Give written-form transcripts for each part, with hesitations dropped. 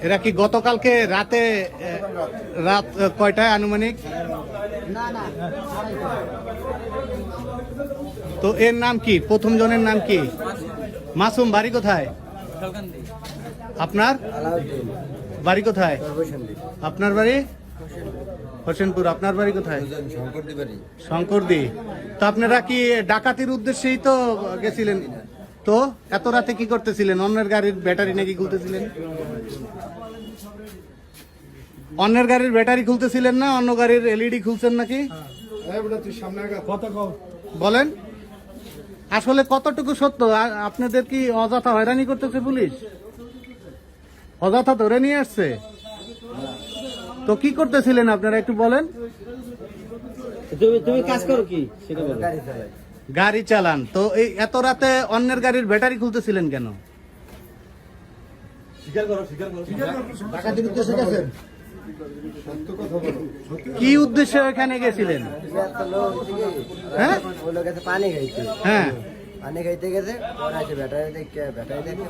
এরা কি গতকালকে রাতে রাত কয়টায় আনুমানিক? তো এর নাম কি? প্রথম জনের নাম কি? মাসুম। বাড়ি কোথায় আপনার? বাড়ি কোথায় আপনার? বাড়ি হোসেনপুর। আপনার বাড়ি কোথায়? শঙ্করদি। তো আপনারা কি ডাকাতির উদ্দেশ্যেই তো গেছিলেন? তো এত রাতে কি করতেছিলেন? অন্যের গাড়ির ব্যাটারি নাকি খুলতেছিলেন? অন্যের গাড়ির ব্যাটারি খুলতেছিলেন না? অন্য গাড়ির এলইডি খুলছেন নাকি? বলেন আসলে কতটুকু সত্য? আপনাদের কি অযথা হয়রানি করতেছে পুলিশ? অযথা ধরে নিয়ে আসছে? তো কি করতেছিলেন আপনারা একটু বলেন। তুমি কাজ করো কি সেটা বলো। গাড়ি চালান। তো এই এত রাতে অন্যের গাড়ির ব্যাটারি খুলতেছিলেন কেন? কি উদ্দেশ্যে এখানে গেছিলেন? হ্যাঁ পানি খাইতে। হ্যাঁ পানি খাইতে গেছে পরে আছে ব্যাটারি দেখে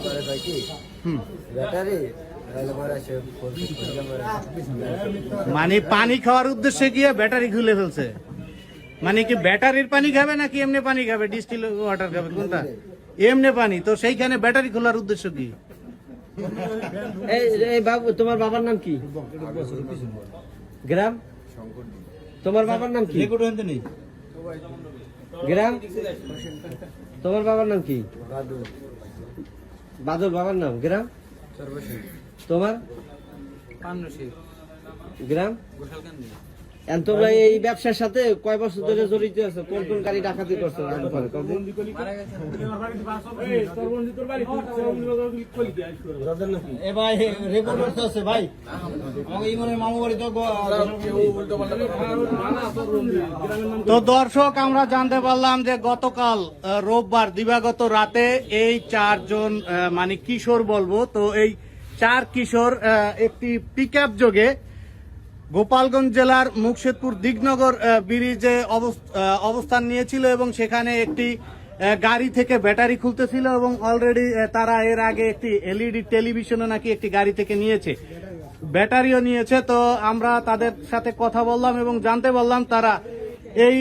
পরে কয় কি ব্যাটারি মানে পানি খাওয়ার উদ্দেশ্যে গিয়ে ব্যাটারি খুলে ফেলছে। মানে কি ব্যাটারির পানি খাবে নাকি এমনি পানি খাবে? ডিস্টিল ওয়াটার খাবে কোনটা? এমনি পানি। তো সেইখানে ব্যাটারি খোলার উদ্দেশ্য কি? এই বাবু তোমার বাবার নাম কি? গ্রাম। তোমার বাবার নাম কি? গ্রাম। তোমার বাবার নাম কি? বাদল। বাবার নাম? গ্রাম। তোমার গ্রাম? তোমরা এই ব্যবসার সাথে কয় বছর ধরে জড়িত আছো? কোন কোন গাড়ি ডাকাতি করছো? তো দর্শক আমরা জানতে পারলাম যে গতকাল রোববার দিবাগত রাতে এই চারজন মানে কিশোর বলবো, তো এই চার কিশোর একটি পিকআপ যোগে গোপালগঞ্জ জেলার মুকশেদপুর দিগনগর ব্রিজে অবস্থান নিয়েছিল এবং সেখানে একটি গাড়ি থেকে ব্যাটারি খুলতেছিল এবং অলরেডি তারা এর আগে একটি এলইডি টেলিভিশনও নাকি একটি গাড়ি থেকে নিয়েছে, ব্যাটারিও নিয়েছে। তো আমরা তাদের সাথে কথা বললাম এবং জানতে পারলাম তারা এই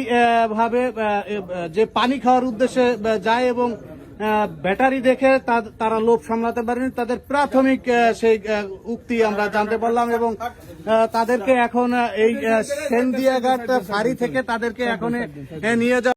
ভাবে যে পানি খাওয়ার উদ্দেশ্যে যায় এবং ব্যাটারি দেখে তারা লোভ সামলাতে পারেনি। তাদের প্রাথমিক সেই উক্তি আমরা জানতে পারলাম এবং তাদেরকে এখন এই সেনদিয়াঘাট ফাঁড়ি থেকে তাদেরকে এখন নিয়ে যাওয়া